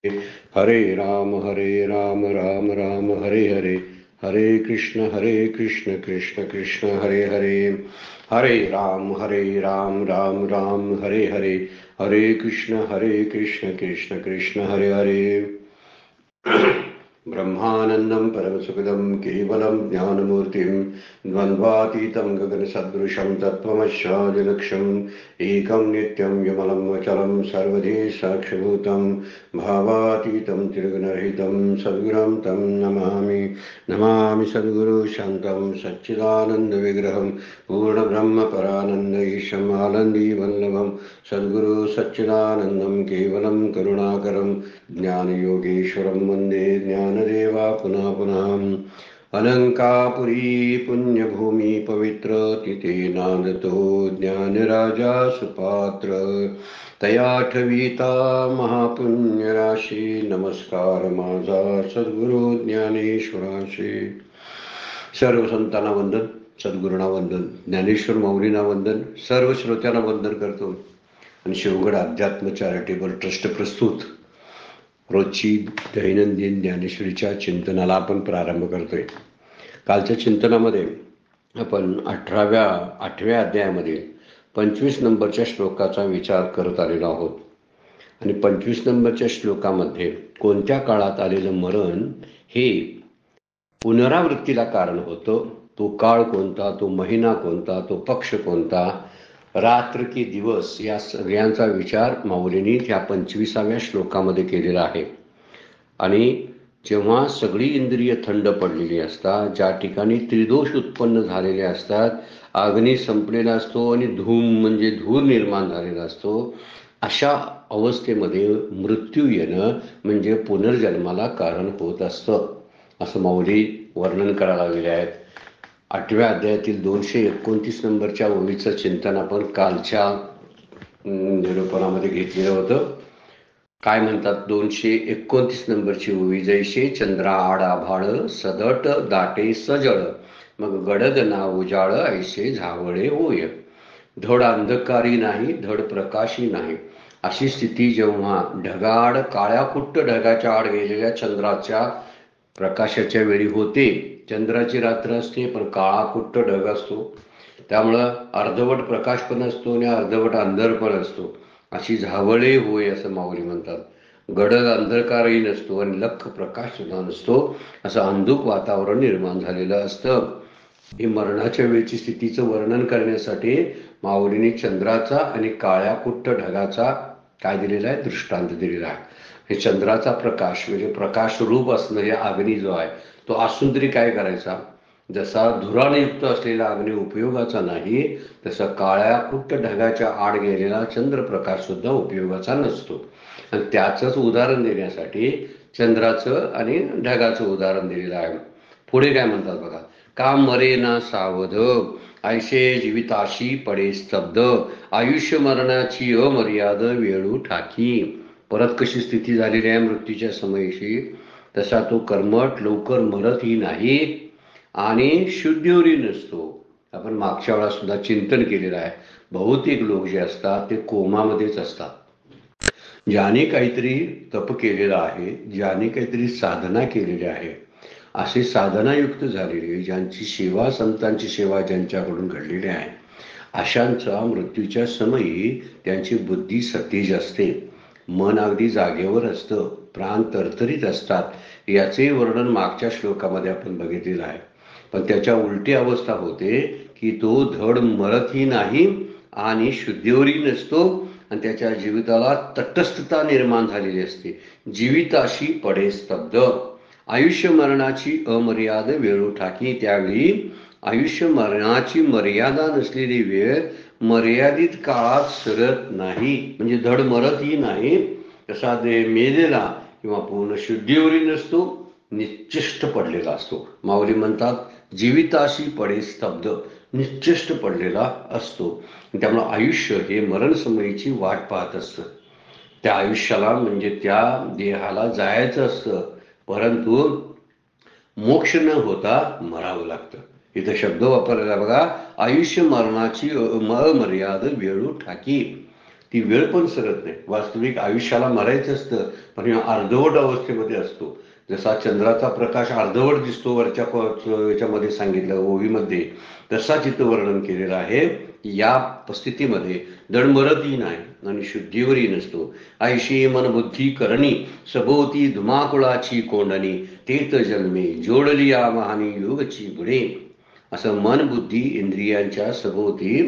हरे राम राम राम हरे हरे, हरे कृष्ण कृष्ण कृष्ण हरे हरे, हरे राम राम राम हरे हरे, हरे कृष्ण कृष्ण कृष्ण हरे हरे। ब्रह्मानन्दं परमसुखदं केवलं ज्ञानमूर्तिं द्वन्द्वातीतं गगनसदृशं तत्त्वमस्यादिलक्ष्यम् एकं नित्यं विमलं अचलं सर्वधि साक्षिभूतं भावातीतं त्रिगुणरहितं सद्गुरुं तं नमामि। नमामि सद्गुरु शान्तं सच्चिदानन्दविग्रहं पूर्णब्रह्मपरानन्द ईशम् आनन्दीवल्लभं सद्गुरु सच्चिदानन्दं केवलं करुणाकरं ज्ञानयोगीश्वरं वन्दे ज्ञानदेवा पुनः पुनः। अलंकापुरी पुण्यभूमि पवित्र तिथे नादतो ज्ञानराजा सुपात्र तया ठविता महापुण्य राशी नमस्कार माझा सद्गुरु ज्ञानेश्वराशी। सर्व संतांना वंदन, सद्गुरूंना वंदन, ज्ञानेश्वर माऊलींना वंदन, सर्व श्रोत्यांना वंदन करतो आणि शिवगड अध्यात्म चॅरिटेबल ट्रस्ट प्रस्तुत रोजची दैनंदिन ज्ञानेश्वरीच्या चिंतनाला आपण प्रारंभ करतोय। कालच्या चिंतनामध्ये आपण आठव्या अध्यायामध्ये 25 नंबरच्या श्लोकाचा विचार करत आलेलो आहोत आणि 25 नंबरच्या श्लोकामध्ये कोणत्या काळात आलेलं मरण हे पुनरावृत्तीला कारण होतं, तो काळ कोणता, तो महिना कोणता, तो पक्ष कोणता, रात्र की दिवस, या सगळ्यांचा विचार माऊलींनी त्या 25व्या श्लोकामध्ये केलेला आहे। आणि जेव्हा सगळी इंद्रिय थंड पडलेली असतात, ज्या ठिकाणी त्रिदोष उत्पन्न झालेले असतात, अग्नी संपलेला असतो आणि धूम म्हणजे धूर निर्माण झालेला असतो, अशा अवस्थेमध्ये मृत्यू येणं म्हणजे पुनर्जन्माला कारण होत असतं असं माऊली वर्णन करायला लागलेले आहेत। 8व्या अध्यायातील 229 नंबरच्या ओवीचं चिंतन आपण कालच्या निरूपणामध्ये घेतलेलं होतं। काय म्हणतात 229 नंबरची ओवी, जैसे चंद्रा आडाभाळ सदट दाटे सजळ मग गडद ना उजाळ ऐसे झावळे होय, धड अंधकारी नाही धड प्रकाशी नाही। अशी स्थिती जेव्हा ढगाळ काळ्या कुट्ट ढगाच्या आड गेलेल्या चंद्राच्या प्रकाशाच्या वेळी होते, चंद्राची रात्र असते पण काळा कुट्ट ढग असतो, त्यामुळं अर्धवट प्रकाश पण असतो आणि अर्धवट अंधार पण असतो, अशी झावळे होय असं माऊली म्हणतात। गडद अंधकारही नसतो आणि लख प्रकाश सुद्धा नसतो, असं अंधुक वातावरण निर्माण झालेलं असतं। ही मरणाच्या वेळची स्थितीचं वर्णन करण्यासाठी माऊलीने चंद्राचा आणि काळ्या कुट्ट ढगाचा काय दिलेला आहे, दृष्टांत दिलेला आहे। हे चंद्राचा प्रकाश म्हणजे प्रकाश रूप असणं, हे अग्नी जो आहे तो असून तरी काय करायचा, जसा धुराने युक्त असलेला अग्नी उपयोगाचा नाही, तसा काळ्या कुट्ट ढगाच्या आड गेलेला चंद्रप्रकाश सुद्धा उपयोगाचा नसतो। आणि त्याचंच उदाहरण देण्यासाठी चंद्राचं आणि ढगाचं उदाहरण दिलेलं आहे। पुढे काय म्हणतात बघा, का मरे ना सावध ऐसे जीविताशी पडे स्तब्ध आयुष्य मरणाची अमर्याद वेळू ठाकी। परत कशी स्थिती झालेली आहे मृत्यूच्या समयीशी, तसा तो कर्मठ लवकर मरतही नाही आणि शुद्धीवरी नसतो। आपण मागच्या वेळा सुद्धा चिंतन केलेलं आहे, बहुतेक लोक जे असतात ते कोमामध्येच असतात। ज्याने काहीतरी तप केलेलं आहे, ज्याने काहीतरी साधना केलेली आहे, असे साधनायुक्त झालेले, ज्यांची सेवा संतांची सेवा ज्यांच्याकडून घडलेली आहे, अशांचा मृत्यूच्या समयी त्यांची बुद्धी सतेज असते, मन अगदी जागेवर असतं, प्राण तरतरीत असतात। याचे वर्णन मागच्या श्लोकामध्ये आपण बघितलेलं आहे। पण त्याच्या उलटी अवस्था होते की तो धड मरतही नाही आणि शुद्धीवरही नसतो आणि त्याच्या जीविताला तटस्थता निर्माण झालेली असते, जीविताशी पडे स्तब्ध आयुष्य मरणाची अमर्याद वेळू ठाकी। त्यावेळी आयुष्य मरणाची मर्यादा नसलेली वेळ मर्यादित काळात सरत नाही, म्हणजे धड मरतही नाही, तसा देह मेलेला किंवा पूर्ण शुद्धीवरी नसतो, निश्चिष्ट पडलेला असतो। माऊली म्हणतात जीविताशी पडे स्तब्ध, निश्चिष्ट पडलेला असतो। त्यामुळे आयुष्य हे मरण समयीची वाट पाहत असतं, त्या आयुष्याला म्हणजे त्या देहाला जायचं असतं, परंतु मोक्ष न होता मरावं लागतं। इथं शब्द वापरलेला बघा, आयुष्य मरणाची अमर्याद वेळू ठाकी। ती वेळ पण सरत नाही. वास्तविक आयुष्याला मरायचं असतं, पण अर्धवट अवस्थेमध्ये असतो. जसा चंद्राचा प्रकाश अर्धवट दिसतो वरच्या याच्यामध्ये सांगितलं ओवीमध्ये, तसा चित्र वर्णन केलेलं आहे. या स्थितीमध्ये दडमरतही नाही आणि शुद्धीवरही नसतो. ऐशी मन बुद्धी करणी सभोवती धुमाकुळाची कोंडणी तेत जन्मे जोडली या महानी योगची गुणे. असं मन बुद्धी इंद्रियांच्या सभोवती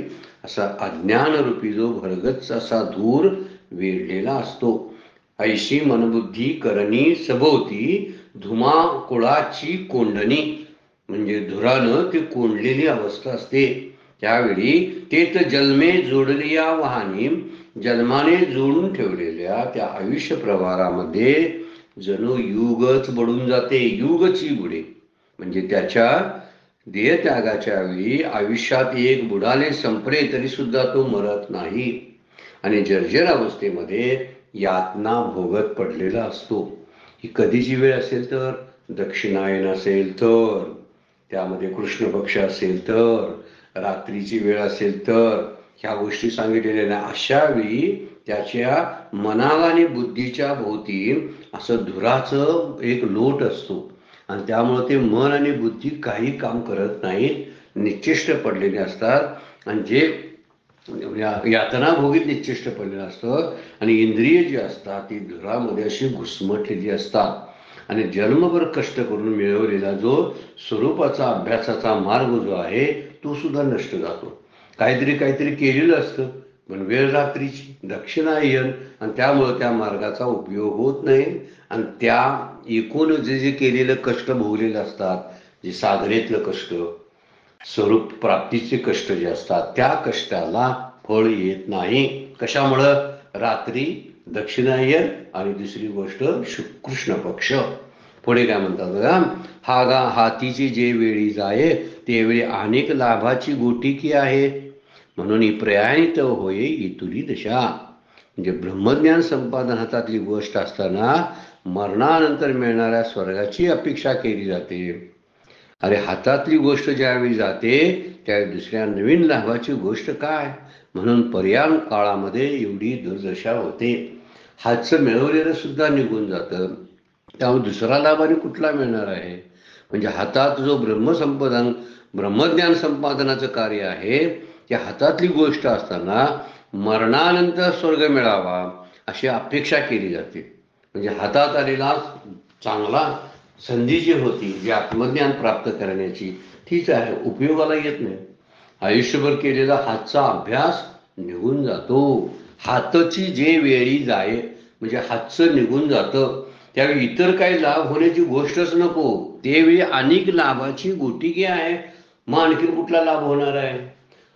असा अज्ञानरूपी जो भरगच्च असा धूर वेढलेला असतो. ऐशी मनबुद्धी करणी सभोवती धुमाकुळाची कोंडणी, म्हणजे धुरानं ती कोंडलेली अवस्था असते. त्यावेळी तेत जन्मे जोडलिया वाहनी, जन्माने जोडून ठेवलेल्या त्या आयुष्य प्रवारामध्ये जणू युगच बडून जाते. युगची बुडे म्हणजे त्याच्या देहत्यागाच्या वेळी आयुष्यात एक बुडाले संपले तरी सुद्धा तो मरत नाही आणि जर्जर अवस्थेमध्ये यातना भोगत पडलेला असतो. ही कधीची वेळ असेल तर, दक्षिणायन असेल तर, त्यामध्ये कृष्ण पक्ष असेल तर, रात्रीची वेळ असेल तर, ह्या गोष्टी सांगितलेल्या नाही. अशा वेळी त्याच्या मनाला आणि बुद्धीच्या भोवती असं धुराचं एक लोट असतो आणि त्यामुळे ते मन आणि बुद्धी काही काम करत नाहीत, निश्चिष्ट पडलेले असतात आणि जे यातना भोगीत निश्चिष्ट पडलेलं असतं आणि इंद्रिय जी असतात ती धुरामध्ये अशी घुसमटलेली असतात आणि जन्मभर कष्ट करून मिळवलेला जो स्वरूपाचा अभ्यासाचा मार्ग जो आहे तो सुद्धा नष्ट जातो. काहीतरी केलेलं असतं पण वेळ रात्रीची दक्षिणायन आणि त्यामुळं त्या मार्गाचा उपयोग होत नाही आणि त्या एकूण जे केलेलं कष्ट भोगलेलं असतात, जे साधनेतलं कष्ट, स्वरूप प्राप्तीचे कष्ट जे असतात त्या कष्टाला फळ येत नाही. कशामुळं? रात्री दक्षिणायन आणि दुसरी गोष्ट कृष्ण पक्ष. पुढे काय म्हणतात बघा, हातीची जे वेळी जाये ते वेळी अनेक लाभाची गोटिकी आहे म्हणून प्रयाणित होय इतुरी दशा. म्हणजे ब्रह्मज्ञान संपादन हातातली गोष्ट असताना मरणानंतर मिळणाऱ्या स्वर्गाची अपेक्षा केली जाते. अरे हातातली गोष्ट ज्यावेळी जाते त्यावेळी दुसऱ्या नवीन लाभाची गोष्ट काय, म्हणून पर्याय काळामध्ये एवढी दुर्दशा होते. हातचं मिळवलेलं सुद्धा निघून जातं, त्यामुळे दुसरा लाभ आणि कुठला मिळणार आहे. म्हणजे हातात जो ब्रह्मज्ञान संपादनाचं कार्य आहे त्या हातातली गोष्ट असताना मरणानंतर स्वर्ग मिळावा अशी अपेक्षा केली जाते. म्हणजे हातात आलेला चांगला संधी जी होती जी आत्मज्ञान प्राप्त करण्याची, ठीक आहे, उपयोगाला येत नाही. आयुष्यभर केलेला हातचा अभ्यास निघून जातो. हाताची जे वेळी जाय म्हणजे हातचं निघून जातं त्यावेळी इतर काही लाभ होण्याची गोष्टच नको, त्यावेळी अनेक लाभाची गोटिकी आहे. मग आणखी कुठला लाभ होणार आहे?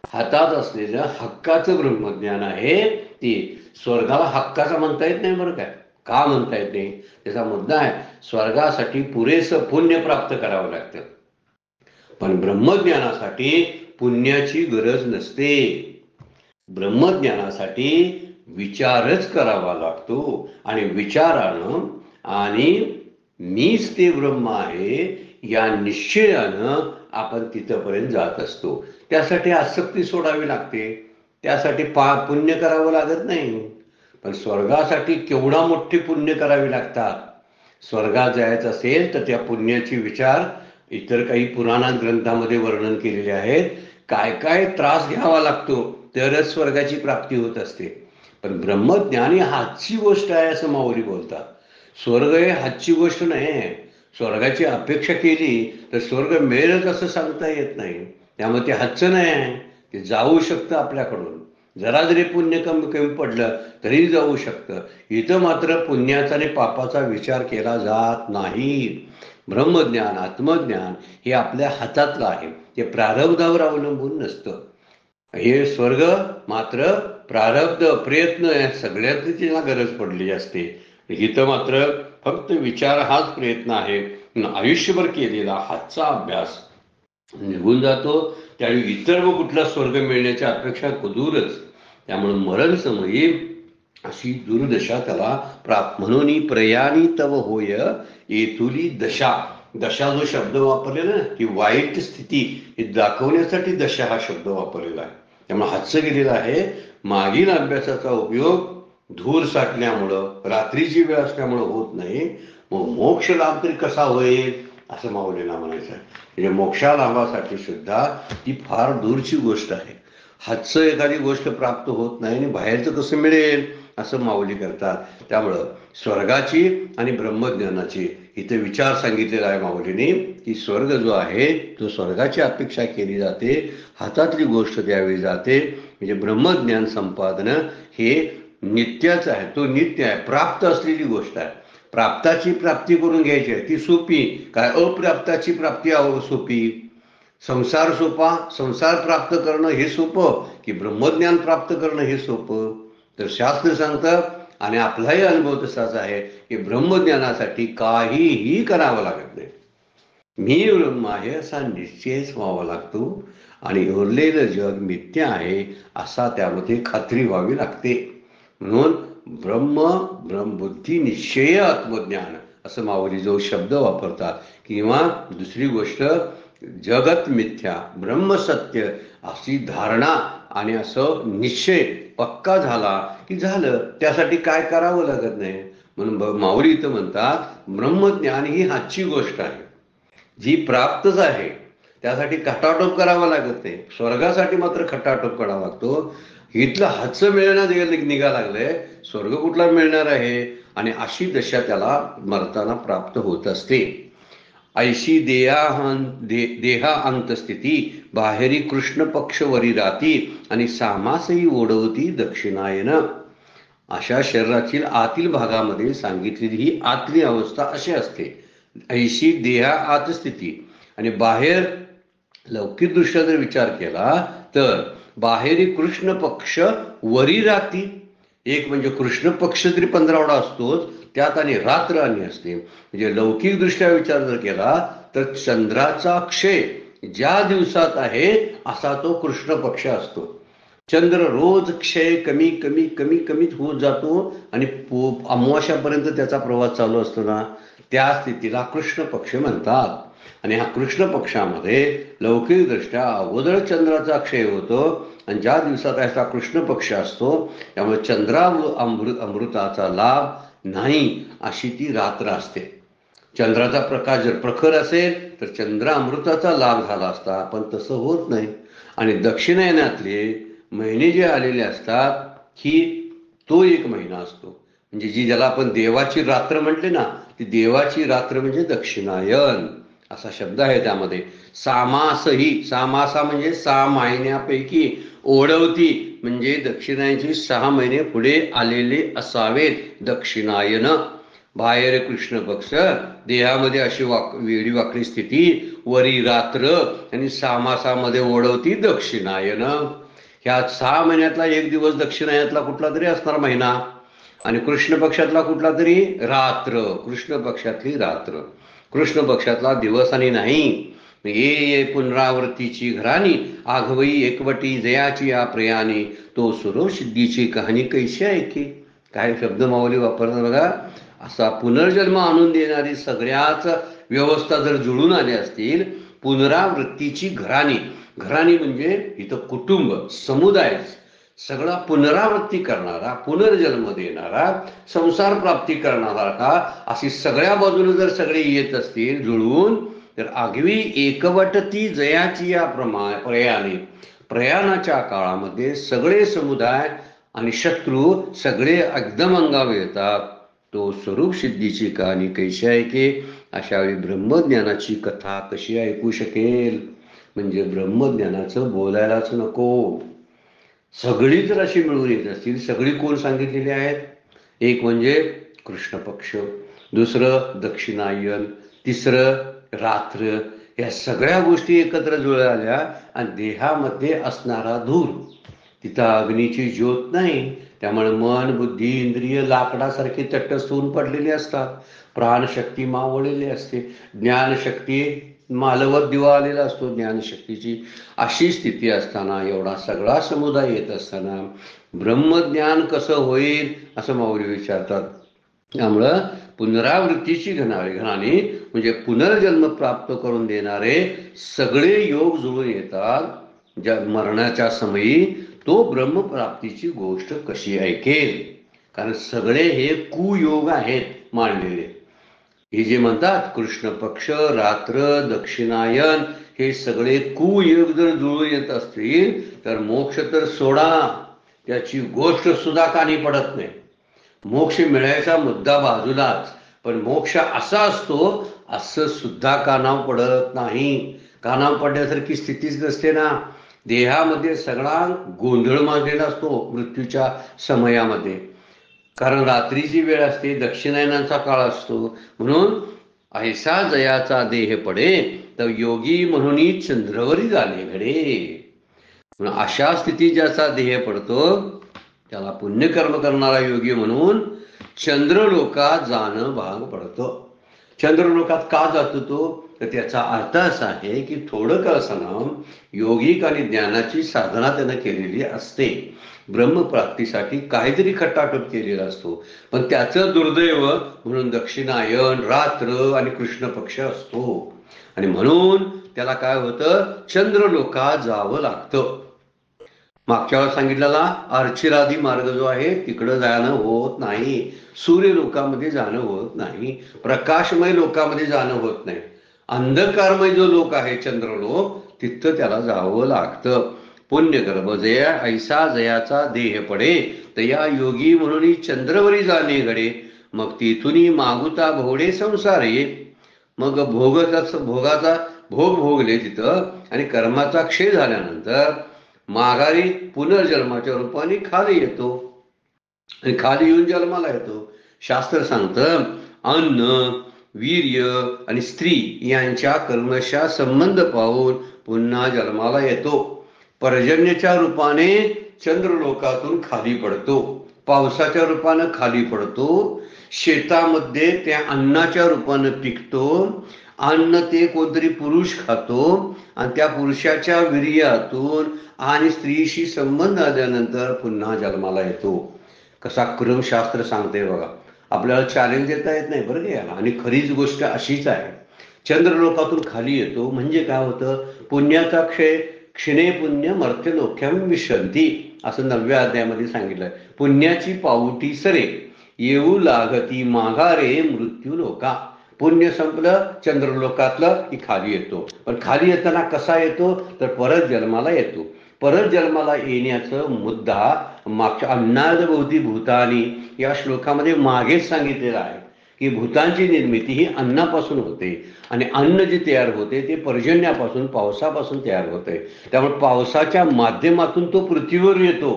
हातात असलेलं हक्काचं ब्रह्मज्ञान आहे ते स्वर्गाला हक्काचा म्हणता येत नाही. बरं काय का म्हणता येत नाही? त्याचा मुद्दा आहे स्वर्गासाठी पुरेसं पुण्य प्राप्त करावं लागतं, पण ब्रह्मज्ञानासाठी पुण्याची गरज नसते. ब्रह्मज्ञानासाठी विचारच करावा लागतो आणि विचारानं आणि मीच ते ब्रह्म आहे या निश्चयानं आपण तिथपर्यंत जात असतो. त्यासाठी आसक्ती सोडावी लागते, त्यासाठी पुण्य करावं लागत नाही. पण स्वर्गासाठी केवढा मोठी पुण्य करावी लागतात. स्वर्गात जायचं असेल तर त्या पुण्याचे विचार इतर काही पुराणात ग्रंथामध्ये वर्णन केलेले आहेत. काय काय त्रास घ्यावा लागतो तरच स्वर्गाची प्राप्ती होत असते. पण ब्रह्मज्ञान ही हातची गोष्ट आहे असं माऊली बोलतात. स्वर्ग हे हातची गोष्ट नाही. स्वर्गाची अपेक्षा केली तर स्वर्ग मिळेलच असं सांगता येत नाही. त्यामुळे ते हातचं नाही आहे, ते जाऊ शकतं आपल्याकडून. जरा जरी पुण्य कमी पडलं तरी जाऊ शकतं. इथं मात्र पुण्याचा आणि पापाचा विचार केला जात नाही. ब्रह्मज्ञान आत्मज्ञान हे आपल्या हातातलं आहे, ते प्रारब्धावर अवलंबून नसतं. हे स्वर्ग मात्र प्रारब्ध प्रयत्न या सगळ्यातली तिला गरज पडलेली असते. इथं मात्र फक्त विचार हाच प्रयत्न आहे. आयुष्यभर केलेला हातचा अभ्यास निघून जातो त्यावेळी इतर व कुठला स्वर्ग मिळण्याची अपेक्षा दूरच. त्यामुळे मरण समयी अशी दुर्दशा त्याला प्राप्त. म्हणून प्रयाणी तव होय येथुली दशा. दशा जो शब्द वापरलेला ना की वाईट स्थिती हे दाखवण्यासाठी दशा हा शब्द वापरलेला आहे. त्यामुळे हातचं केलेलं आहे. मागील अभ्यासाचा उपयोग धूर साठल्यामुळं, रात्रीची वेळ असल्यामुळं होत नाही. मग मोक्ष लाभ तरी कसा होईल असं माऊलीला म्हणायचं आहे. म्हणजे मोक्षा लाभासाठी सुद्धा ती फार दूरची गोष्ट आहे. हातचं एखादी गोष्ट प्राप्त होत नाही आणि बाहेरचं कसं मिळेल असं माऊली करतात. त्यामुळं स्वर्गाची आणि ब्रह्मज्ञानाची इथे विचार सांगितलेला आहे माऊलीने, की स्वर्ग जो आहे तो स्वर्गाची अपेक्षा केली जाते, हातातली गोष्ट द्यावी जाते. म्हणजे ब्रह्मज्ञान संपादन हे नित्यच आहे, तो नित्य आहे, प्राप्त असलेली गोष्ट आहे. प्राप्ताची प्राप्ती करून घ्यायची आहे ती सोपी, काय अप्राप्ताची प्राप्ती सोपी? संसार सोपा, संसार प्राप्त करणं हे सोपं की ब्रह्मज्ञान प्राप्त करणं हे सोपं? तर शास्त्र सांगतं आणि आपलाही अनुभव तसाच आहे की ब्रह्मज्ञानासाठी काहीही करावं लागत नाही. मी ब्रह्म आहे असा निश्चयच व्हावा लागतो आणि उरलेलं जग मिथ्या आहे असा त्यामध्ये खात्री व्हावी लागते. म्हणून ब्रह्मबुद्धी निश्चय आत्मज्ञान असं माऊली जो शब्द वापरतात, किंवा दुसरी गोष्ट जगत मिथ्या ब्रह्म सत्य अशी धारणा आणि असं निश्चय पक्का झाला की झालं, त्यासाठी काय करावं लागत नाही. म्हणून माऊली इथं म्हणतात ब्रह्मज्ञान ही हातची गोष्ट आहे, जी प्राप्तच आहे, त्यासाठी खटाटोप करावा लागत नाही. स्वर्गासाठी मात्र खटाटोप करावा लागतो. इथलं हातचं मिळण्यात निघा लागलंय, स्वर्ग कुठला मिळणार आहे? आणि अशी दशा त्याला मरताना प्राप्त होत असते. ऐशी देहा अंतस्थिती बाहेरी कृष्ण पक्ष वरी राती आणि सामासही ओढवती दक्षिणायन. अशा शरीरातील आतील भागामध्ये सांगितलेली ही आतली अवस्था अशी असते. ऐशी देहा आत स्थिती, आणि बाहेर लौकिक दृष्ट्या जर विचार केला तर बाहेरी कृष्ण पक्ष वरी राती. एक म्हणजे कृष्ण पक्ष तरी 15 असतोच, त्यात आणि रात्र आणि असते. म्हणजे लौकिक दृष्ट्या विचार जर केला तर चंद्राचा क्षय ज्या दिवसात आहे असा तो कृष्ण पक्ष असतो. चंद्र रोज क्षय कमी कमी कमी कमीच होत जातो आणि अमावास्यापर्यंत त्याचा प्रवास चालू असतो ना, त्या स्थितीला कृष्ण पक्ष म्हणतात. आणि ह्या कृष्ण पक्षामध्ये लौकिक दृष्ट्या अगोदर चंद्राचा क्षय होतो आणि ज्या दिवसात असा कृष्ण पक्ष असतो त्यामुळे अमृताचा लाभ नाही, अशी ती रात्र असते. चंद्राचा प्रकाश जर प्रखर असेल तर चंद्र अमृताचा लाभ झाला असता, पण तसं होत नाही. आणि दक्षिणायनातले महिने जे आलेले असतात ही तो एक महिना असतो, म्हणजे जी ज्याला आपण देवाची रात्र म्हटले ना, ती देवाची रात्र म्हणजे दक्षिणायन असा शब्द आहे. त्यामध्ये सामासही, सामासा म्हणजे 6 महिन्यापैकी ओढवती, म्हणजे दक्षिणायनची 6 महिने पुढे आलेले असावेत दक्षिणायन. बाहेर कृष्ण पक्ष, देहामध्ये अशी वेडी वाकडी स्थिती, वरी रात्र आणि सामासामध्ये ओढवती दक्षिणायन. ह्या 6 महिन्यातला एक दिवस दक्षिणायनातला कुठला तरी असणार महिना, आणि कृष्ण पक्षातला कुठला तरी रात्र, कृष्ण पक्षातली रात्र, कृष्ण पक्षातला दिवस आणि नाही. ये पुनरावृत्तीची घराणी आघवई एकवटी जयाची या प्रयाणी तो सुरो सिद्धीची कहाणी कैशी ऐकी. काय शब्द माऊली वापरतात बघा. असा पुनर्जन्म आणून देणारी सगळ्याच व्यवस्था जर जुळून आल्या असतील, पुनरावृत्तीची घराणी, घराणी म्हणजे इथं कुटुंब समुदाय, सगळा पुनरावृत्ती करणारा, पुनर्जन्म देणारा, संसार प्राप्ती करणारा का, अशी सगळ्या बाजूने जर सगळे येत असतील जुळवून, तर आगवी एकवटती जयाची या प्रयाणे, प्रयाणाच्या काळामध्ये सगळे समुदाय आणि शत्रू सगळे एकदम अंगावर येतात. तो स्वरूप सिद्धीची कहाणी कैशी ऐके. अशा वेळी ब्रह्मज्ञानाची कथा कशी ऐकू शकेल? म्हणजे ब्रह्मज्ञानाचं बोलायलाच नको. सगळी जर अशी मिळून येत असतील, सगळी कोण सांगितलेली आहेत? एक म्हणजे कृष्ण पक्ष, दुसरं दक्षिणायन, तिसरं रात्र. या सगळ्या गोष्टी एकत्र जुळल्या आणि देहामध्ये असणारा धूर, तिथं अग्नीची ज्योत नाही, त्यामुळे मन बुद्धी इंद्रिय लाकडासारखी तटस्थ होऊन पडलेली असतात, प्राणशक्ती मावळलेली असते, ज्ञानशक्ती मालवत दिवा आलेला असतो ज्ञानशक्तीची. अशी स्थिती असताना, एवढा सगळा समुदाय येत असताना ब्रह्मज्ञान कसं होईल असं माऊली विचारतात. त्यामुळं पुनरावृत्तीची घराणी म्हणजे पुनर्जन्म प्राप्त करून देणारे सगळे योग जुळून येतात. मरणाच्या समयी तो ब्रह्मप्राप्तीची गोष्ट कशी ऐकेल? कारण सगळे हे कुयोग आहेत मांडलेले. हे जे म्हणतात कृष्ण पक्ष, रात्र, दक्षिणायन, हे सगळे कुयोग जर जुळून येत असतील तर मोक्ष तर सोडा, त्याची गोष्ट सुद्धा कानी पडत नाही. मोक्ष मिळायचा मुद्दा बाजूलाच, पण मोक्ष असा असतो असं सुद्धा कानावर पडत नाही. कानावर पडण्यासारखी स्थितीच नसते ना. देहामध्ये सगळा गोंधळ माजलेला असतो मृत्यूच्या समयामध्ये. कारण रात्रीची वेळ असते, दक्षिणायनाचा काळ असतो. म्हणून ऐसा जयाचा देह पडे तर योगी म्हणून चंद्रवरी झाले घडे. अशा स्थितीत ज्याचा देह पडतो त्याला पुण्यकर्म करणारा योगी म्हणून चंद्रलोकात जाणं भाग पडतं. चंद्रलोकात का जातो तो? तर त्याचा अर्थ असा आहे की थोडं का असना योगिक आणि ज्ञानाची साधना त्यानं केलेली असते. ब्रह्मप्राप्तीसाठी काहीतरी खटाटोप केलेला असतो, पण त्याचं दुर्दैव म्हणून दक्षिणायन, रात्र आणि कृष्ण पक्ष असतो. आणि म्हणून त्याला काय होतं? चंद्रलोकात जावं लागतं. मागच्या वेळेला सांगितलेला अर्चिरादी मार्ग जो आहे तिकडं जाणं होत नाही. सूर्य लोकामध्ये जाणं होत नाही. प्रकाशमय लोकामध्ये जाणं होत नाही. अंधकारमय जो लोक आहे चंद्रलोक, तिथं त्याला जावं लागतं. पुण्यकर्म जया ऐसा जयाचा देह पडे तया योगी म्हणून चंद्रवरी जाणे घडे. मग तिथून मागुता भोवडे संसारे. मग भोगाचा भोग भोगले तिथं आणि कर्माचा क्षय झाल्यानंतर माघारी पुनर्जन्माच्या रूपाने खाली येतो आणि खाली येऊन जन्माला येतो. शास्त्र सांगतं अन्न, वीर्य आणि स्त्री यांच्या कर्मशा संबंध पाहून पुन्हा जन्माला येतो. पर्जन्याच्या रूपाने चंद्रलोकातून खाली पडतो, पावसाच्या रूपानं खाली पडतो, शेतामध्ये त्या अन्नाच्या रूपानं पिकतो. अन्न ते कोणतरी पुरुष खातो आणि त्या पुरुषाच्या वीर्यातून आणि स्त्रीशी संबंध आल्यानंतर पुन्हा जन्माला येतो. कसा क्रमशास्त्र सांगते बघा. आपल्याला चॅलेंज देता येत नाही बरं का याला. आणि खरीच गोष्ट अशीच आहे. चंद्रलोकातून खाली येतो म्हणजे काय होतं? पुण्याचा क्षय क्षिणे पुण्य मर्त्यलोक्यम विशंती असं 9व्या अध्यायामध्ये सांगितलंय. पुण्याची पाऊटी सरे येऊ लागती माघारे मृत्यू लोका. पुण्य संपलं चंद्रलोकातलं की खाली येतो. पण खाली येताना कसा येतो? तर परत जन्माला येतो. परत जन्माला येण्याचं मुद्दा मागच्या अन्नादभोवती भूतानी या श्लोकामध्ये मागेच सांगितलेला आहे की भूतांची निर्मिती ही अन्नापासून होते आणि अन्न जे तयार होते ते पर्जन्यापासून, पावसापासून तयार होते. त्यामुळे पावसाच्या माध्यमातून तो पृथ्वीवर येतो.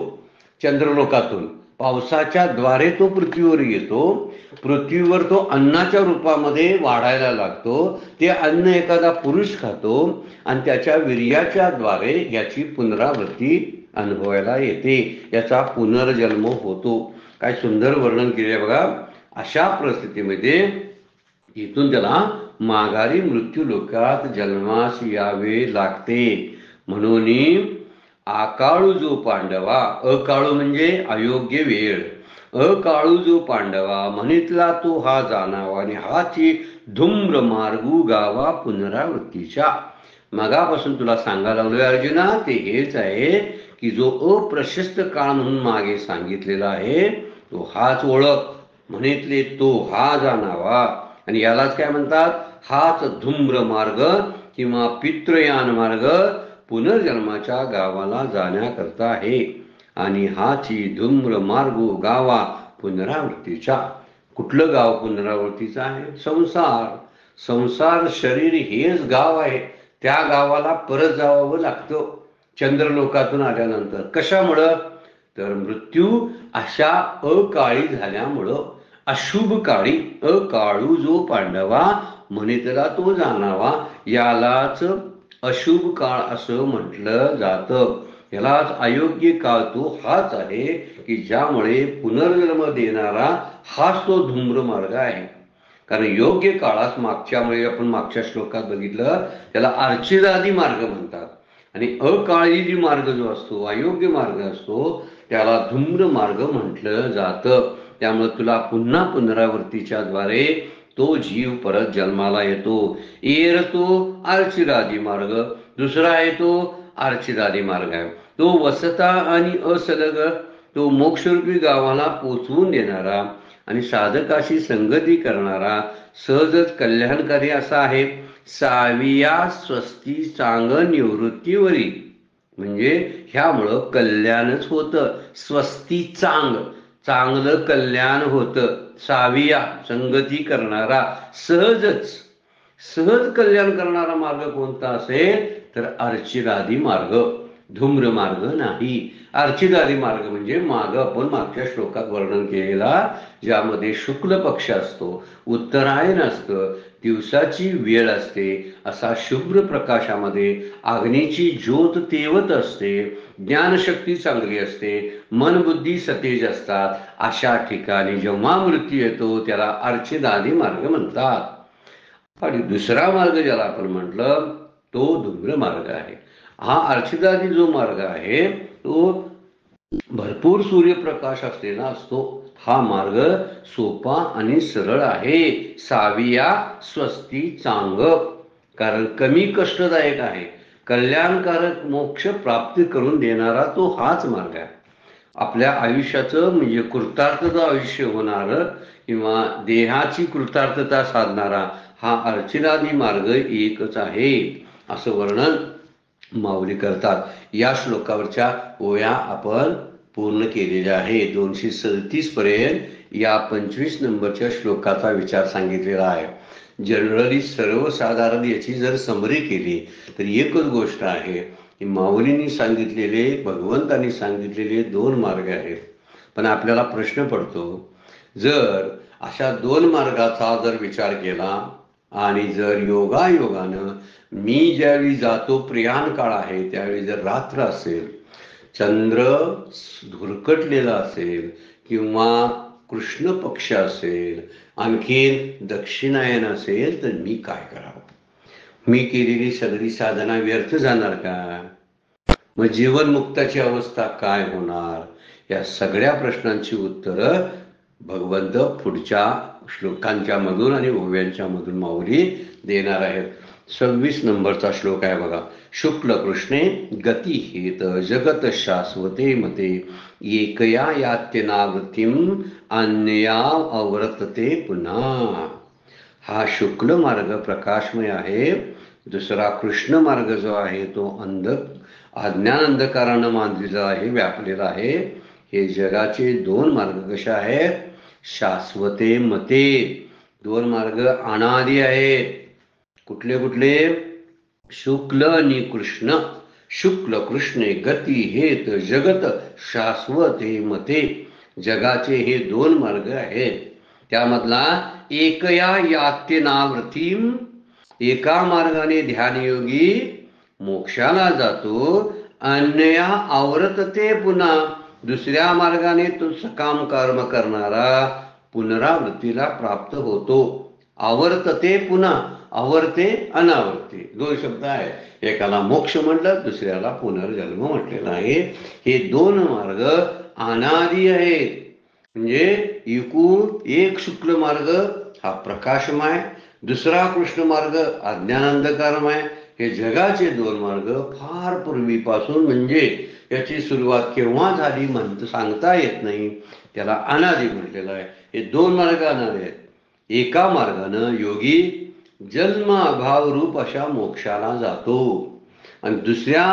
चंद्रलोकातून पावसाच्या द्वारे तो पृथ्वीवर येतो. पृथ्वीवर तो अन्नाच्या रूपामध्ये वाढायला लागतो. ते अन्न एखादा पुरुष खातो आणि त्याच्या वीर्याच्या द्वारे याची पुनरावृत्ती अनुभवायला येते. याचा पुनर्जन्म होतो. काय सुंदर वर्णन केले बघा. अशा परिस्थितीमध्ये इथून त्याला माघारी मृत्यू लोकात जन्मास यावे लागते. म्हणून आकाळू जो पांडवा, अकाळू म्हणजे अयोग्य वेळ, अकाळू जो पांडवा म्हणितला तो हा जाणावा आणि हाची धूम्र मार्गू गावा पुनरावृत्तीच्या. मगापासून तुला सांगायला लागलोय अर्जुना ते हेच आहे की जो अप्रशस्त काळ म्हणून मागे सांगितलेला आहे तो हाच ओळख. म्हणितले तो हा जाणावा आणि यालाच काय म्हणतात? हाच धूम्र मार्ग किंवा पितृयान मार्ग पुनर्जन्माच्या गावाला जाण्याकरता आहे. आणि हाची धूम्र मार्गो गावा पुनरावृत्तीचा. कुठलं गाव पुनरावृत्तीचं आहे? संसार. संसार शरीर हेच गाव आहे. त्या गावाला परत जावं लागतं चंद्रलोकातून आल्यानंतर. कशामुळं? तर मृत्यू अशा अकाळी झाल्यामुळं. अशुभ काळी अकाळू जो पांडवा म्हणितला तो जाणावा यालाच अशुभ काळ असं म्हटलं जातं. यालाच अयोग्य काळ तो हाच आहे की ज्यामुळे पुनर्जन्म देणारा हाच तो धूम्र मार्ग आहे. कारण योग्य काळास मागच्यामुळे आपण मागच्या श्लोकात बघितलं त्याला अर्चिरादी मार्ग म्हणतात. आणि अकाळी जी मार्ग जो असतो, अयोग्य मार्ग असतो त्याला धूम्र मार्ग म्हटलं जातं. त्यामुळे तुला पुन्हा पुनरावृत्तीच्या द्वारे तो जीव परत जन्माला येतो. एर तो अर्चिरादी मार्ग, दुसरा आहे तो अर्चिरादी मार्ग आहे. तो वसता आणि असलग तो मोक्षरूपी गावाला पोचवून देणारा आणि साधकाशी संगती करणारा सहजच कल्याणकारी असा आहे. साविया स्वस्ती चांग निवृत्तीवरी, म्हणजे ह्यामुळं कल्याणच होतं. स्वस्ती चांग, चांगलं कल्याण होतं. साविया संगती करणारा, सहजच सहज कल्याण करणारा मार्ग कोणता असेल तर अर्चिरादी मार्ग, धूम्र मार्ग नाही. अर्चिरादी मार्ग म्हणजे माग आपण मागच्या श्लोकात वर्णन केलेला, ज्यामध्ये शुक्ल पक्ष असतो, उत्तरायण असतं, दिवसाची वेळ असते, असा शुभ्र प्रकाशामध्ये अग्नीची ज्योत तेवत असते, ज्ञानशक्ती चांगली असते, मन बुद्धी सतेज असतात, अशा ठिकाणी जेव्हा मृत्यू येतो त्याला अर्चिरादी मार्ग म्हणतात. आणि दुसरा मार्ग ज्याला आपण म्हटलं तो धूम्र मार्ग आहे. हा अर्चिरादी जो मार्ग आहे तो भरपूर सूर्यप्रकाश असलेला असतो. हा मार्ग सोपा आणि सरळ आहे. साविया स्वस्ती चांग, कारण कमी कष्टदायक आहे. कल्याणकारक मोक्ष प्राप्त करून देणारा तो हाच मार्ग आहे. आपल्या आयुष्याचं म्हणजे कृतार्थता आयुष्य होणार किंवा देहाची कृतार्थता साधणारा हा अर्चिरादी मार्ग एकच आहे, असं वर्णन माऊली करतात. या श्लोकावरच्या ओव्या आपण पूर्ण केलेल्या आहे. 237 पर्यंत या 25 नंबरच्या श्लोकाचा विचार सांगितलेला आहे. जनरली सर्वसाधारण याची जर समरी केली तर एकच गोष्ट आहे की माऊलींनी सांगितलेले, भगवंतांनी सांगितलेले 2 मार्ग आहेत. पण आपल्याला प्रश्न पडतो, जर अशा 2 मार्गाचा जर विचार केला आणि जर योगायोगानं मी ज्यावेळी जातो प्रयाण काळ आहे त्यावेळी जर रात्र असेल, चंद्र धुरकटलेला असेल किंवा कृष्ण पक्ष असेल, आणखीन दक्षिणायन असेल, तर मी काय करावं? मी केलेली सगळी साधना व्यर्थ जाणार का? मग जीवनमुक्ताची अवस्था काय होणार? या सगळ्या प्रश्नांची उत्तरं भगवंत पुढच्या श्लोकांच्या मधून आणि ओव्यांच्या मधून माऊली देणार आहेत. 26 नंबरचा श्लोक आहे बघा. शुक्ल कृष्णे गती हेत जगत शाश्वते मते एकया यात्यनावृत्तीम अन्या अवर्तते पुन्हा. हा शुक्ल मार्ग प्रकाशमय आहे. दुसरा कृष्ण मार्ग जो आहे तो अज्ञान अंधकारानं मांडलेला आहे, व्यापलेला आहे. हे जगाचे 2 मार्ग कसे आहेत? शाश्वते मते. 2 मार्ग अनादी आहेत. कुठले कुठले? शुक्ल आणि कृष्ण. शुक्ल कृष्णे गती हेत जगत शाश्वते मते. जगाचे हे 2 मार्ग आहेत. त्यामधला एकया यात्यनावृत्तीम, एका मार्गाने ध्यानयोगी मोक्षाला जातो, अन्या आवर्तते पुन्हा, दुसऱ्या मार्गाने तो सकाम कर्म करणारा पुनरावृत्तीला प्राप्त होतो. आवर्तते पुन्हा, आवर्ते अनावर्ते 2 शब्द आहे. एकाला मोक्ष म्हटलं, दुसऱ्याला पुनर्जन्म म्हटलेला आहे. हे 2 मार्ग अनादी आहेत. म्हणजे एकूण एक शुक्ल मार्ग हा प्रकाशमय, दुसरा कृष्ण मार्ग अज्ञानांधकारमय. हे जगाचे 2 मार्ग फार पूर्वीपासून, म्हणजे याची सुरुवात केव्हा झाली सांगता येत नाही, त्याला अनादी म्हटलेलं आहे. हे 2 मार्ग अनादी आहेत. एका मार्गानं योगी जन्म अभाव रूप अशा मोक्षाला जातो आणि दुसऱ्या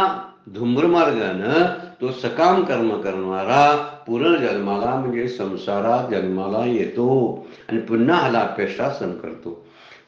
धूम्र मार्गानं तो सकाम कर्म करणारा पुनर्जन्माला म्हणजे संसारात जन्माला येतो आणि पुन्हा हलापेष्टा सण करतो.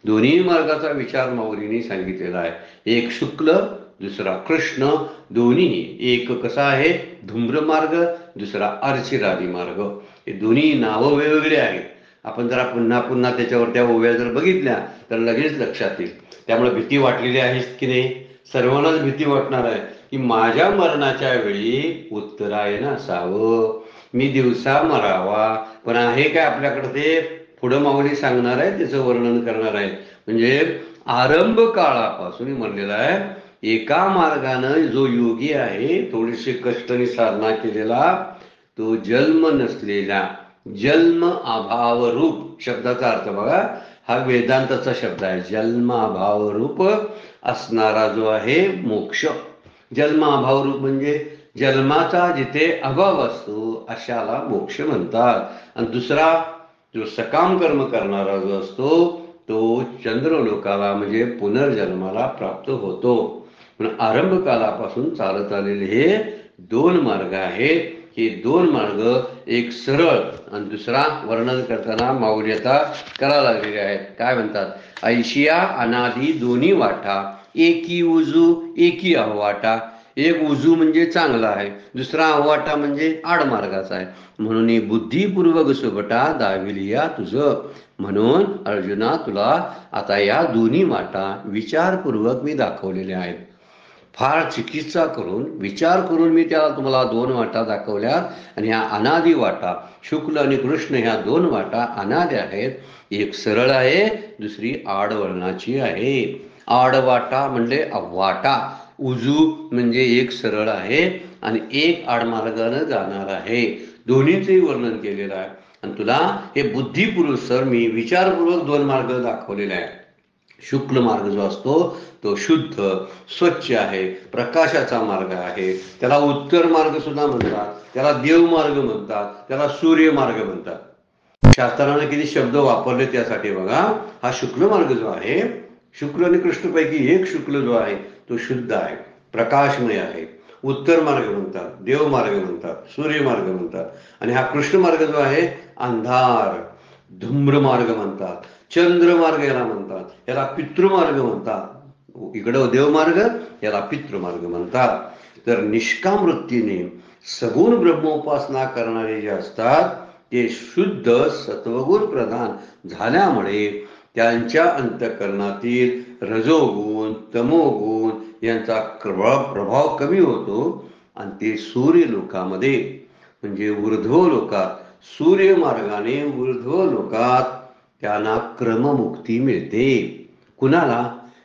दोन्ही मार्गाचा विचार माऊलींनी सांगितलेला आहे. एक शुक्ल, दुसरा कृष्ण. दोन्ही एक कसा आहे? धूम्र मार्ग, दुसरा अर्चिरादी मार्ग. हे दोन्ही नावं वेगवेगळे आहेत. आपण जरा पुन्हा पुन्हा त्याच्यावर त्या ओव्या जर बघितल्या तर लगेच लक्षात येईल. त्यामुळे भीती वाटलेली आहे की नाही? सर्वांनाच भीती वाटणार आहे की माझ्या मरणाच्या वेळी उत्तरायण असावं, मी दिवसा मरावा. पण आहे काय आपल्याकडे? ते पुढं माऊली सांगणार आहे, त्याचं वर्णन करणार आहे. म्हणजे आरंभ काळापासून म्हणलेला आहे, एका मार्गानं जो योगी आहे, थोडीशी कष्टाने साधना केलेला, तो जन्म नसलेला, जन्म अभाव रूप शब्दाचा अर्थ बघा, हा वेदांताचा शब्द आहे. जन्म अभाव रूप असणारा जो आहे मोक्ष, जन्माभाव रूप म्हणजे जन्माचा जिथे अभाव असतो अशाला मोक्ष म्हणतात. आणि दुसरा जो सकाम कर्म करणारा जो असतो तो चंद्रलोकाला म्हणजे पुनर्जन्माला प्राप्त होतो. म्हणून आरंभ कालापासून चालत आलेले हे दोन मार्ग आहेत. हे दोन मार्ग, एक सरळ आणि दुसरा वर्णन करताना माऊलीता करा लागलेले आहेत. काय म्हणतात? ऐशिया अनादी दोन्ही वाटा, एकी उजू एकी अहवाटा. एक उजू म्हणजे चांगला आहे, दुसरा अहवाटा म्हणजे आडमार्गाचा आहे. म्हणून बुद्धिपूर्वक सुबटा दाविलिया तुझं. म्हणून अर्जुना तुला आता या दोन्ही वाटा विचारपूर्वक मी दाखवलेल्या आहेत. फार चिकित्सा करून विचार करून मी तुम्हाला दोन वाटा दाखवल्यात. आणि ह्या अनादी वाटा, शुक्ल आणि कृष्ण ह्या दोन वाटा अनादी आहेत. एक सरळ आहे, दुसरी आडवळणाची आहे. आडवाटा म्हणजे वाटा, उजू म्हणजे एक सरळ आहे आणि एक आडमार्गानं जाणार आहे. दोन्हीचंही वर्णन केलेलं आहे. आणि तुला हे बुद्धिपूर्वक सर मी विचारपूर्वक दोन मार्ग दाखवलेले आहेत. शुक्ल मार्ग जो असतो तो शुद्ध स्वच्छ आहे, प्रकाशाचा मार्ग आहे. त्याला उत्तर मार्ग सुद्धा म्हणतात, त्याला देव मार्ग म्हणतात, त्याला सूर्य मार्ग म्हणतात. शास्त्राने किती शब्द वापरले त्यासाठी बघा. हा शुक्ल मार्ग जो आहे, शुक्ल आणि कृष्णपैकी एक शुक्ल जो आहे तो शुद्ध आहे, प्रकाशमय आहे. उत्तर मार्ग म्हणतात, देव मार्ग म्हणतात, सूर्य मार्ग म्हणतात. आणि हा कृष्ण मार्ग जो आहे अंधार, धूम्र मार्ग म्हणतात, चंद्र मार्ग याला म्हणतात, याला पितृमार्ग म्हणतात. इकडं देवमार्ग, याला पितृमार्ग म्हणतात. तर निष्काम वृत्तीने सगुण ब्रह्मोपासना करणारे जे असतात ते शुद्ध सत्वगुण प्रधान झाल्यामुळे त्यांच्या अंतःकरणातील रजोगुण तमोगुण यांचा प्रभाव कमी होतो. आणि ते सूर्य लोकामध्ये म्हणजे ऊर्ध्व लोकात, सूर्य मार्गाने ऊर्ध्व लोकात त्यांना क्रममुक्ती मिळते. कुणाला?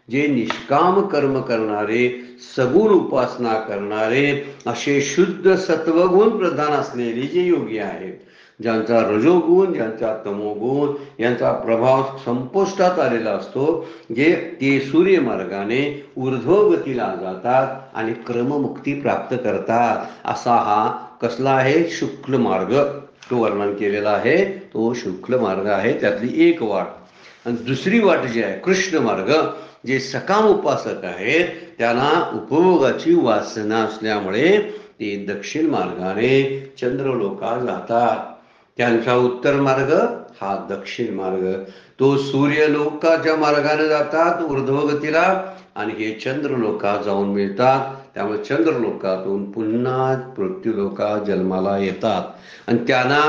जे निष्काम कर्म करणारे, सगुण उपासना करणारे, असे शुद्ध सत्वगुण प्रधान असलेले जे योगी आहेत, ज्यांचा रजोगुण ज्यांचा तमोगुण यांचा प्रभाव संपुष्टात आलेला असतो, जे ते सूर्य मार्गाने ऊर्ध्वगतीला जातात आणि क्रममुक्ती प्राप्त करतात. असा हा कसला आहे? शुक्ल मार्ग. तो वर्णन केलेला आहे तो शुक्ल मार्ग आहे, त्यातली एक वाट. आणि दुसरी वाट जी आहे कृष्ण मार्ग, जे सकाम उपासक आहेत त्यांना उपभोगाची वासना असल्यामुळे ते दक्षिण मार्गाने चंद्रलोकात जातात. त्यांचा उत्तर मार्ग हा दक्षिण मार्ग. तो सूर्यलोकाच्या मार्गाने जातात ऊर्ध्वगतीला आणि हे चंद्रलोकात जाऊन मिळतात. त्यामुळे चंद्रलोकातून पुन्हा पृथ्वीलोकात जन्माला येतात. आणि त्यांना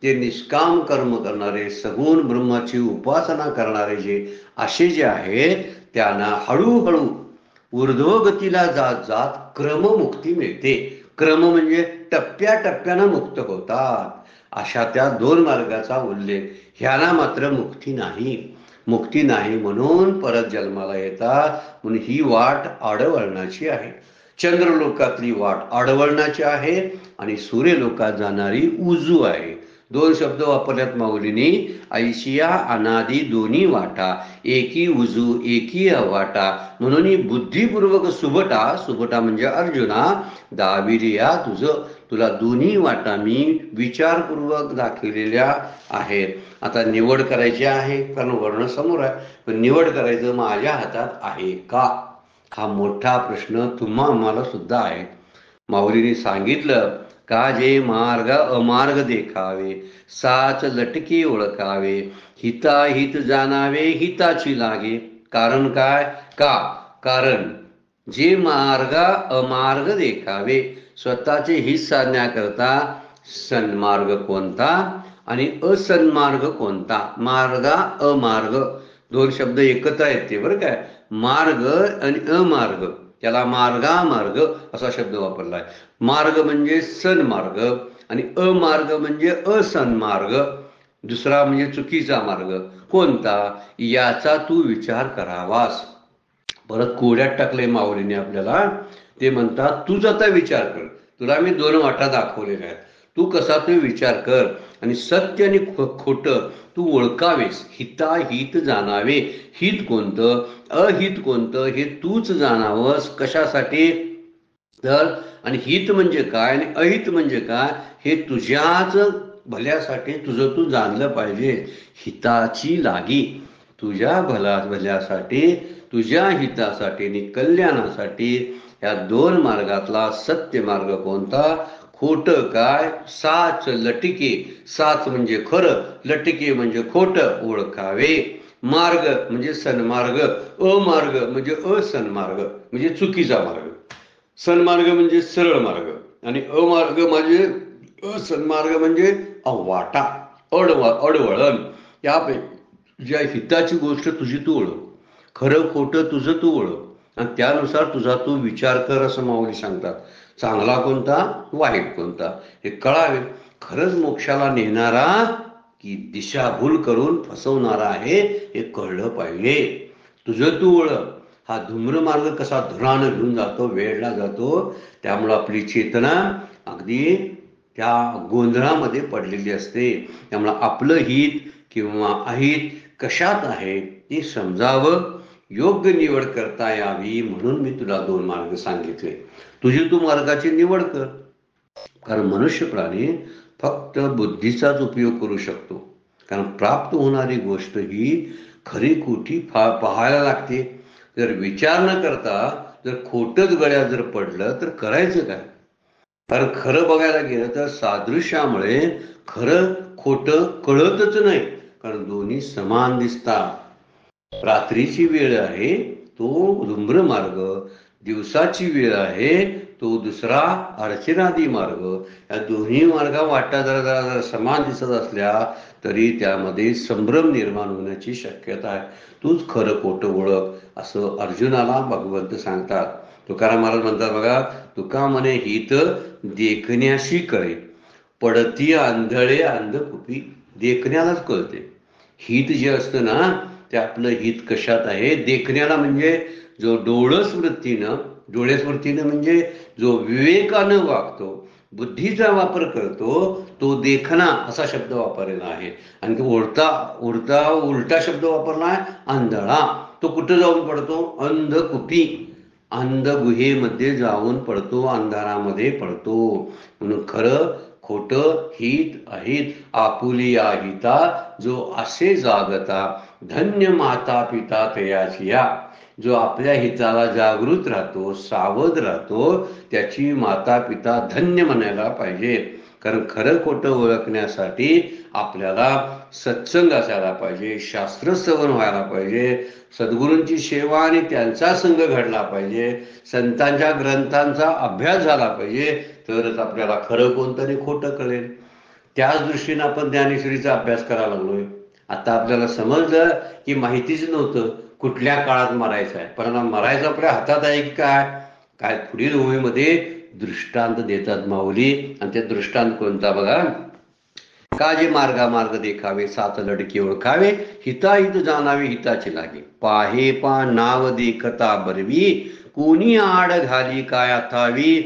ते निष्काम कर्म करणारे, सगुण ब्रह्माची उपासना करणारे जे असे जे आहेत त्यांना हळूहळू ऊर्ध्वगतीला जात जात क्रममुक्ती मिळते. क्रम म्हणजे टप्प्याटप्प्यानं मुक्त होतात. अशा त्या दोन मार्गाचा उल्लेख. ह्याला मात्र मुक्ती नाही, मुक्ती नाही म्हणून परत जन्माला येतात. म्हणून ही वाट आडवळणाची आहे. चंद्रलोकातली वाट आडवळणाची आहे आणि सूर्यलोकात जाणारी उजू आहे. दोन शब्द वापरल्यात माऊलींनी. ऐशिया अनादी दोन्ही वाटा, एकी उजू एकी अवाटा. म्हणून बुद्धिपूर्वक सुबटा, सुबटा म्हणजे अर्जुना, दाविलिया तुझं. तुला दोन्ही वाटा मी विचारपूर्वक दाखवलेल्या आहेत. आता निवड करायची आहे, कारण वर्ण समोर आहे, पण निवड करायचं माझ्या हातात आहे का? हा मोठा प्रश्न तुम्हा आम्हाला सुद्धा आहे. माऊलीने सांगितलं का जे मार्ग अमार्ग देखावे, साच लटके ओळखावे, हिताहित जाणावे हिताची लागे. कारण काय? का? कारण जे मार्ग अमार्ग देखावे, स्वतःचे हित साधण्याकरता सन्मार्ग कोणता आणि असन्मार्ग कोणता, मार्ग अमार्ग दोन शब्द एकत्र आहेत ते बरं काय. मार्ग आणि अमार्ग, त्याला मार्गामार्ग असा शब्द वापरलाय. मार्ग म्हणजे सन्मार्ग आणि अमार्ग म्हणजे असन्मार्ग, दुसरा म्हणजे चुकीचा मार्ग कोणता, याचा तू विचार करावास. परत कोड्यात टाकले माऊलीने आपल्याला. ते म्हणतात तूच आता विचार कर. तुला मी दोन वाटा दाखवलेल्या आहेत, तू कसा तू विचार कर आणि सत्य आणि खोटं तू ओळखावेस. हिताहित जाणावे, हित कोणतं अहित कोणतं हे तूच जाणावंस. कशासाठी? तर आणि हित म्हणजे काय आणि अहित म्हणजे काय हे तुझ्याच भल्यासाठी तुझं तू जाणलं पाहिजे. हिताची लागी, तुझ्या भल्यासाठी, तुझ्या हितासाठी आणि कल्याणासाठी या दोन मार्गातला सत्य मार्ग कोणता, खोटं काय, साच लटिके, साच म्हणजे खरं, लटिके म्हणजे खोटं ओळखावे. मार्ग म्हणजे सन्मार्ग, अमार्ग म्हणजे असन्मार्ग म्हणजे चुकीचा मार्ग. सन्मार्ग म्हणजे सरळ मार्ग आणि अमार्ग म्हणजे असन्मार्ग म्हणजे वाटा, अडवळण. यापैकी ज्या हिताची गोष्ट तुझी तू ओळख, खरं खोटं तुझं तू ओळख आणि त्यानुसार तुझा तू विचार कर असं माऊली सांगतात. चांगला कोणता, वाईट कोणता हे कळावे. खरंच मोक्षाला नेणारा की दिशाभूल करून फसवणारा आहे हे कळलं पाहिजे. तुझं तू ओळख. हा धूम्रमार्ग कसा धुरानं घेऊन जातो, वेढला जातो, त्यामुळं आपली चेतना अगदी त्या गोंधळामध्ये पडलेली असते. त्यामुळं आपलं हित किंवा अहित कशात आहे ते समजावं, योग्य निवड करता यावी म्हणून मी तुला दोन मार्ग सांगितले. तुझी तू मार्गाची निवड कर. कारण मनुष्य प्राणी फक्त बुद्धीचाच उपयोग करू शकतो. कारण प्राप्त होणारी गोष्ट ही खरी खोटी पाहायला लागते. जर विचार न करता जर खोटंच गळ्यात जर पडलं तर करायचं काय. कारण खरं बघायला गेलं तर सादृश्यामुळे खरं खोटं कळतच नाही, कारण दोन्ही समान दिसतात. रात्रीची वेळ आहे तो धूम्र मार्ग, दिवसाची वेळ आहे तो दुसरा अर्चनादी मार्ग. या दोन्ही मार्गा वाटा जरा जरा जरा समान दिसत असल्या तरी त्यामध्ये संभ्रम निर्माण होण्याची शक्यता आहे. तूच खरं खोटं ओळख असं अर्जुनाला भगवंत सांगतात. तुकाराम महाराज म्हणतात बघा, तुका म्हणे हित देखण्याशी कळे, पडती आंधळे अंधकुपी. देखण्यालाच कळते. हित जे असतं ना ते आपलं हित कशात आहे, देखण्याला म्हणजे जो डोळ्यास्वृत्तीनं म्हणजे जो विवेकानं वागतो, बुद्धीचा वापर करतो, तो देखना असा शब्द वापरलेला आहे. आणि तो उलटा शब्द वापरला आहे आंधळा. तो कुठं जाऊन पडतो, अंधकुपी, अंध गुहेमध्ये जाऊन पडतो, अंधारामध्ये पडतो. म्हणून खरं खोटं, हित अहित, आपुलिया हिता जो असे जागता, धन्य माता पिता तयाचिया. जो आपल्या हिताला जागृत राहतो, सावध राहतो, त्याची माता पिता धन्य म्हणायला पाहिजे. कारण खरं खोटं ओळखण्यासाठी आपल्याला सत्संग असायला पाहिजे, शास्त्र श्रवण व्हायला पाहिजे, सद्गुरूंची सेवा आणि त्यांचा संघ घडला पाहिजे, संतांच्या ग्रंथांचा अभ्यास झाला पाहिजे, तरच आपल्याला खरं कोणतं आणि खोटं कळेल. त्याच दृष्टीने आपण ज्ञानेश्वरीचा अभ्यास करायला लागलोय. आता आपल्याला समजलं की माहितीच नव्हतं कुठल्या काळात मरायचं आहे, पण मरायचं आपल्या हातात आहे की काय. काय पुढील ओळीमध्ये दृष्टांत देतात माऊली, आणि ते दृष्टांत कोणता बघा, का जे मार्ग देखावे, सात लडके ओळखावे, हिताहित जाणावे हिताचे लागे, पाहे पा नाव देखता बरवी, कोणी आड घाली काय अथावी,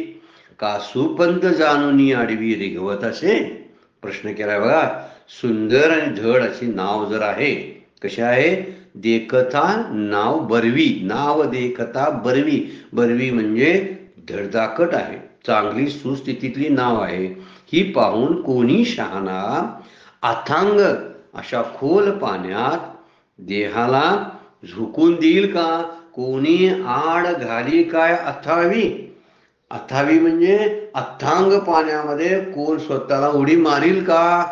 का सुपंत जाणून आडवी रिगवत असे. प्रश्न केलाय बघा. सुंदर आणि धड अशी नाव जर आहे, कशी आहे, देखता नाव बरवी, नाव देखता बरवी, बरवी म्हणजे धडधाकट आहे, चांगली सुस्थितीतली नाव आहे. ही पाहून कोणी शहाणा अथांग अशा खोल पाण्यात देहाला झुकून देईल का, कोणी आड घाली काय अथावी. अथावी म्हणजे अथांग पाण्यामध्ये कोण स्वतःला उडी मारील का.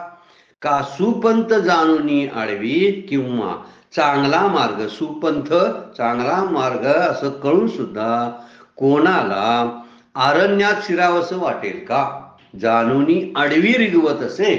का सुपंथ जाणून आडवी, किंवा चांगला मार्ग, सुपंथ चांगला मार्ग असं कळून सुद्धा कोणाला अरण्यात शिरावंसं वाटेल का, जाणून आडवी रिगवत असे.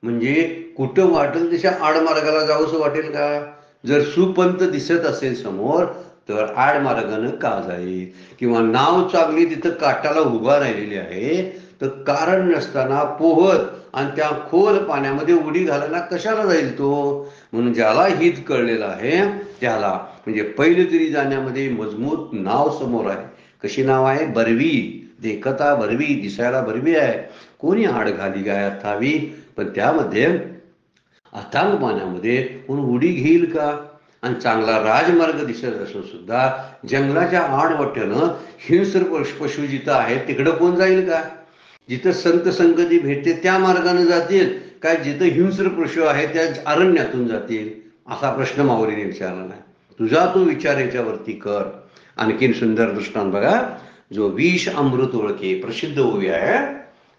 म्हणजे कुठं वाटेल तशा आडमार्गाला जावंसं वाटेल का. जर सुपंथ दिसत असेल समोर तर आडमार्गानं का जाईल. किंवा नाव चांगली तिथं काठाला उभा राहिलेली आहे तर कारण नसताना पोहत आणि त्या खोल पाण्यामध्ये उडी घालायला कशाला जाईल तो. म्हणून ज्याला हित कळलेलं आहे त्याला, म्हणजे पहिले तरी जाण्यामध्ये मजबूत नाव समोर आहे. कशी नाव आहे, बरवी, देखता बरवी, दिसायला बरवी आहे, कोणी आड घाली काय अथावी. पण त्यामध्ये अथांग पाण्यामध्ये कोण उडी घेईल का. आणि चांगला राजमार्ग दिसत असून सुद्धा जंगलाच्या आडवट्यानं हिंस्र पशु जिथं आहे तिकडं कोण जाईल का? जिथं संत संगती भेटते त्या मार्गाने जातील काय जिथं हिंस्र पशु आहे त्या अरण्यातून जातील? असा प्रश्न माऊलीने विचारला नाही. तुझा तो विचार याच्यावरती कर. आणखीन सुंदर दृष्टांत बघा. जो विष अमृत ओळखे, प्रसिद्ध ओवी आहे,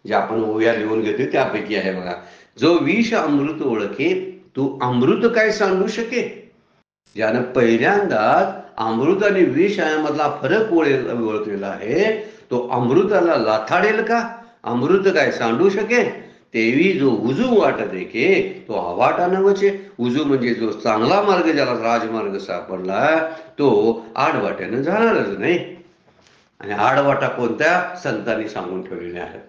जे आपण ओव्या लिहून घेतो त्यापैकी आहे बघा. जो विष अमृत ओळखे तू अमृत काय सांडू शके? ज्यानं पहिल्यांदाच अमृत आणि विष यामधला फरक ओळखलेला आहे तो अमृताला लाथाडेल का? अमृत काय सांडू शके? तेवी जो उजू वाटत एके तो आवाटा नवचे. उजू म्हणजे जो चांगला मार्ग ज्याला राजमार्ग सापडला तो आडवाट्यानं जाणारच नाही. आणि आडवाटा कोणत्या? संतांनी सांगून ठेवलेले आहे.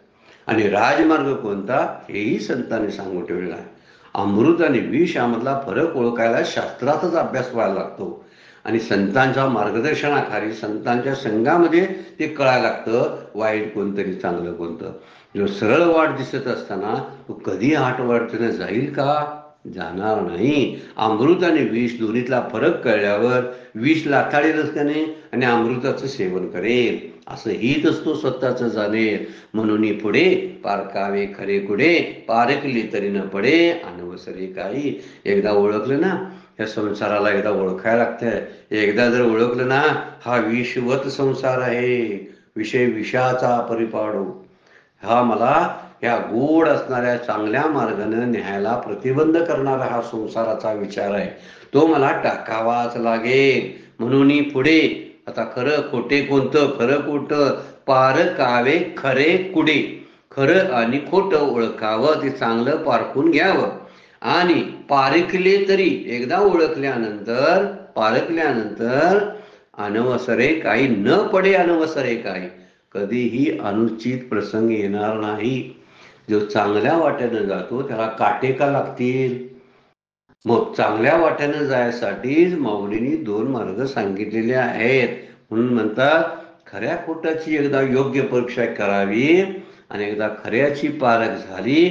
आणि राजमार्ग कोणता? हेही संतांनी सांगून ठेवलेला आहे. अमृत आणि विष यामधला फरक ओळखायला शास्त्रातच अभ्यास व्हायला लागतो आणि संतांच्या मार्गदर्शनाखाली संतांच्या संघामध्ये ते कळायला लागतं वाईट कोणतरी चांगलं कोणतं. जो सरळ वाट दिसत असताना तो कधी आडवाटेनं जाईल का? जाणार नाही. अमृत आणि विष दोन्हीतला फरक कळल्यावर विष लाथाडेलच का नाही आणि अमृताचं सेवन करेल. असं हितच तो स्वतःच जाणेल. म्हणून पुढे पारकावे खरे कुडे, पारकले तरी न पडे अनवसरे काही. एकदा ओळखलं ना या संसाराला, एकदा ओळखायला लागतंय. एकदा जर ओळखलं ना हा विषवत संसार आहे, विषय विषाचा परिपाडू, हा मला या गोड असणाऱ्या चांगल्या मार्गाने न्यायला प्रतिबंध करणारा हा संसाराचा विचार आहे, तो मला टाकावाच लागेल. म्हणून पुढे आता खरं खोटे कोणतं, खरं खोटं पारकावे खरे कुडे. खरं आणि खोटं ओळखावं, ते चांगलं पारखून घ्यावं. आणि पारखले तरी, एकदा पारखल्यानंतर अनवसरे काही न पडे. अनवसरे काही, कधीही अनुचित प्रसंग येणार नाही. जो चांगल्या वाट्यानं जातो त्याला काटे का लागतील? मग चांगल्या वाट्यानं जायसाठीच माऊलींनी 2 मार्ग सांगितलेले आहेत. म्हणून म्हणतात खऱ्या खोटाची एकदा योग्य परीक्षा करावी आणि एकदा खऱ्याची पारख झाली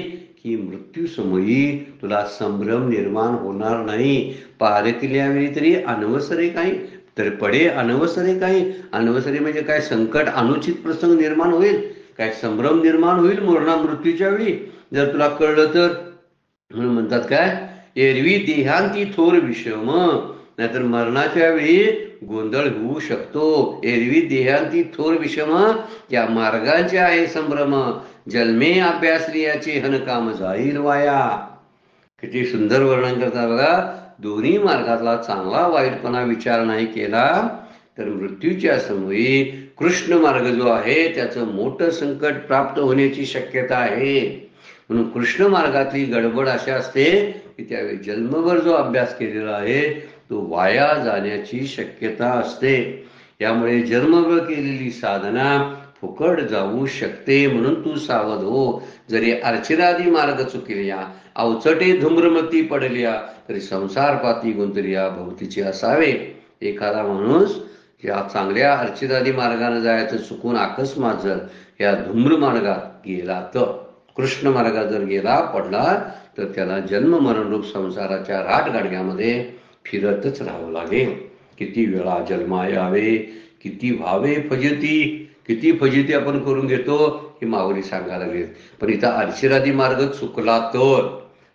की मृत्यूसमयी तुला संभ्रम निर्माण होणार नाही. पारखल्यावेळी तरी अनवसरे काही तर पडे अनवसरे काही. अनवसरे म्हणजे काय? संकट, अनुचित प्रसंग निर्माण होईल, काय संभ्रम निर्माण होईल मृत्यूच्या वेळी जर तुला कळलं तर. म्हणून म्हणतात काय, एरवी देहांती थोर विषम, नाहीतर मरणाच्या वेळी गोंधळ होऊ शकतो. एरवी देहांती थोर विषम, या मार्गाचे आहे संभ्रम, जन्मे अभ्यासली याचे हनकाम जाईल वाया. किती सुंदर वर्णन करतात बघा. दोन्ही मार्गातला चांगला वाईटपणा विचार नाही केला तर मृत्यूच्या समयी कृष्ण मार्ग जो आहे त्याचं मोठं संकट प्राप्त होण्याची शक्यता आहे. म्हणून कृष्ण मार्गातली गडबड अशा असते की त्यावेळी जन्मभर जो अभ्यास केलेला आहे तो वाया जाण्याची शक्यता असते. यामुळे जन्मभर केलेली साधना फुकट जाऊ शकते. म्हणून तू सावध हो. जरी अर्चिरादी मार्ग चुकल्या, अवचटे धूम्रमती पडल्या, तरी संसार पाती गुंतल्या भोवतीचे असावे. एखादा माणूस या चांगल्या अर्चिरादी मार्गाने जायचं चुकून अकस्मात जर या धूम्र मार्गात गेला, तर कृष्ण मार्गात जर गेला पडला तर त्याला जन्म मरणरूप संसाराच्या राटगाडग्यामध्ये फिरतच राहावं लागेल. किती वेळा जन्मा यावे, किती व्हावे फजिती. किती फजिती आपण करून घेतो हे माऊली सांगायला लागेल. पण इथं अर्चिरादी मार्ग चुकला तर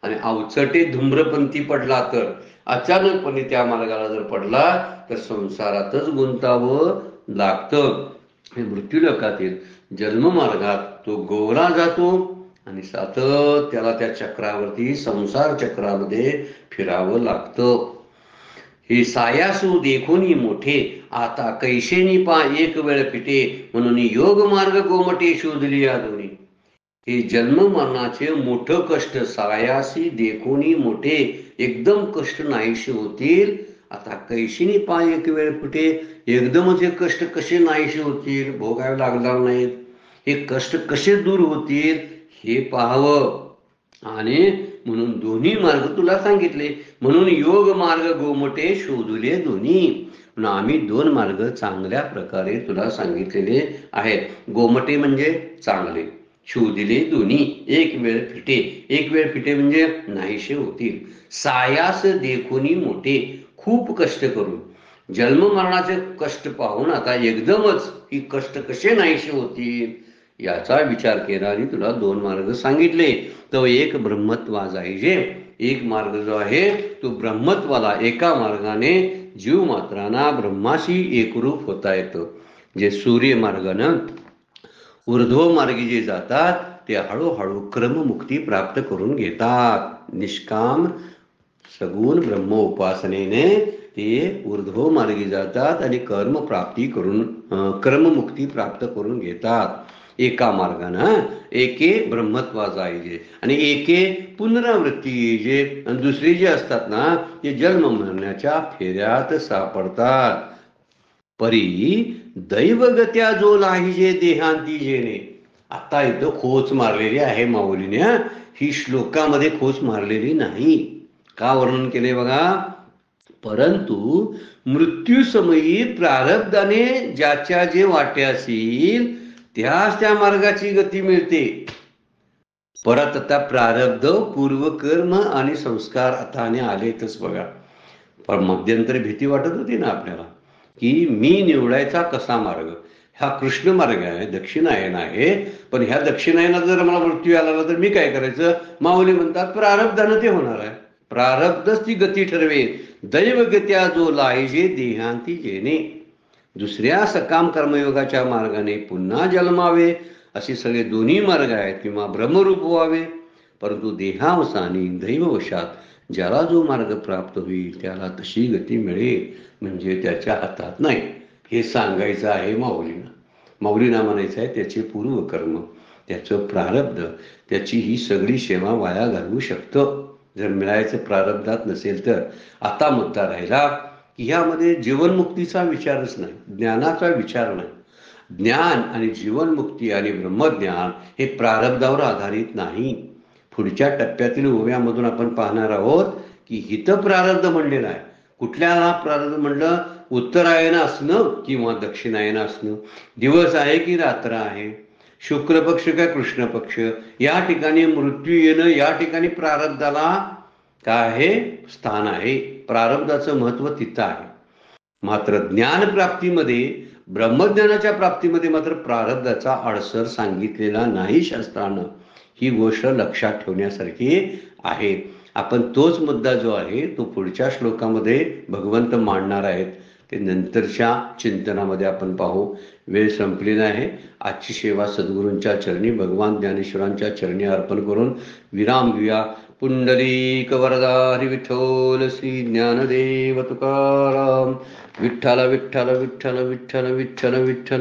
आणि अवचटे धूम्रपंथी पडला तर, अचानकपणे त्या मार्गाला जर पडला तर संसारातच गुंतावं लागतं. हे मृत्यूलोकातील जन्म मार्गात तो गोवला जातो आणि सतत त्याला त्या चक्रावरती, संसार चक्रामध्ये फिरावं लागतं. हे सायासू देखोनी मोठे, आता कैशेनी पा एक वेळ पिटे, म्हणून योग मार्ग गोमटे शोधली या दोन्ही. हे जन्म मरणाचे मोठं कष्ट सायासी देखोनी मोठे, एकदम कष्ट नाहीसे होतील. आता कैशीनी पा एक वेळ पिटे, एकदमच हे कष्ट कसे नाहीसे होतील, भोगावे लागणार नाहीत. हे कष्ट कसे दूर होतील हे पाहावं. आणि म्हणून दोन्ही मार्ग तुला सांगितले. म्हणून योग मार्ग गोमटे शोधले दोन्ही. म्हणून आम्ही 2 मार्ग चांगल्या प्रकारे तुला सांगितलेले आहेत. गोमटे म्हणजे चांगले, शोधले दोन्ही. एक वेळ फिटे, एक वेळ फिटे म्हणजे नाहीसे होतील. सायास देखोनी मोठे, खूप कष्ट करून जन्म मरणाचे कष्ट पाहून आता एकदमच ही कष्ट कसे नाहीसे होतील याचा विचार केला आणि तुला 2 मार्ग सांगितले. तो एक ब्रह्मत्वा जायचे. एक मार्ग जो आहे तो ब्रह्मत्वाला एका मार्गाने जीव मात्रांना ब्रह्माशी एकरूप होता येतं. जे सूर्य मार्गानं ऊर्ध्व मार्गी जे जातात ते हळूहळू क्रममुक्ती प्राप्त करून घेतात. निष्काम सगुण ब्रह्म उपासनेने ते ऊर्ध्व मार्गी जातात आणि कर्मप्राप्ती करून क्रममुक्ती प्राप्त करून घेतात. एका मार्गानं एके ब्रह्मत्वा जायचे आणि एके पुनरावृत्ती जे दुसरी जे असतात ना ते जन्म मरण्याच्या फेऱ्यात सापडतात. परी दैवगत्या जो लाहिजे देहांती जेणे. आता इथं खोच मारलेली आहे माऊलीने. ही श्लोकामध्ये खोच मारलेली नाही. का वर्णन केले बघा. परंतु मृत्यूसमयी प्रारब्धाने ज्याच्या जे वाटे असेल त्याच त्या मार्गाची गती मिळते. परत आता प्रारब्ध पूर्वकर्म आणि संस्कार आता आलेतच बघा. पण मध्यंतरी भीती वाटत होती ना आपल्याला की मी निवडायचा कसा मार्ग. हा कृष्ण मार्ग आहे, दक्षिणायन आहे, पण ह्या दक्षिणायनात जर मला मृत्यू आला तर मी काय करायचं. माऊली म्हणतात प्रारब्धानं ते होणार आहे. प्रारब्धच ती गती ठरवे. दैवगत्या जो लाहिजे देहांती जेणे. दुसऱ्या सकाम कर्मयोगाच्या मार्गाने पुन्हा जन्मावे असे सगळे दोन्ही मार्ग आहेत किंवा ब्रह्मरूप व्हावे. परंतु देहावसानी दैववशात ज्याला जो मार्ग प्राप्त होईल त्याला तशी गती मिळेल म्हणजे त्याच्या हातात नाही. हे सांगायचं आहे माऊलीनं. माऊलीना म्हणायचं आहे त्याचे पूर्वकर्म, त्याचं प्रारब्ध, त्याची ही सगळी सेवा वाया घालवू शकतं जर मिळायचं प्रारब्धात नसेल तर. आता मुद्दा राहिला की ह्यामध्ये जीवनमुक्तीचा विचारच नाही, ज्ञानाचा विचार नाही. ज्ञान आणि जीवनमुक्ती आणि ब्रह्मज्ञान हे प्रारब्धावर आधारित नाही. पुढच्या टप्प्यातील ओव्यामधून आपण पाहणार आहोत की हित प्रारब्ध म्हणलेलं आहे. कुठल्याला प्रारब्ध म्हणलं. उत्तरायण असणं किंवा दक्षिणायन असणं, दिवस आहे की रात्र आहे, शुक्ल पक्ष का कृष्ण पक्ष, या ठिकाणी मृत्यू येणं, या ठिकाणी प्रारब्धाला काय आहे स्थान आहे. प्रारब्धाचं महत्व तिथं आहे. मात्र ज्ञानप्राप्तीमध्ये ब्रह्मज्ञानाच्या प्राप्तीमध्ये मात्र प्रारब्धाचा अडसर सांगितलेला नाही शास्त्रानं. ही गोष्ट लक्षात ठेवण्यासारखी आहे. आपण तोच मुद्दा जो आहे तो पुढच्या श्लोकामध्ये भगवंत मांडणार आहेत. ते नंतरच्या चिंतनामध्ये आपण पाहू. वेळ संपलेला आहे. आजची सेवा सद्गुरूंच्या चरणी भगवान ज्ञानेश्वरांच्या चरणी अर्पण करून विराम घेऊया. पुंडलीक वरदा हरी विठ्ठल श्री ज्ञानदेव तुकाराम. विठ्ठल विठ्ठल विठ्ठल विठ्ठल विठ्ठल विठ्ठल.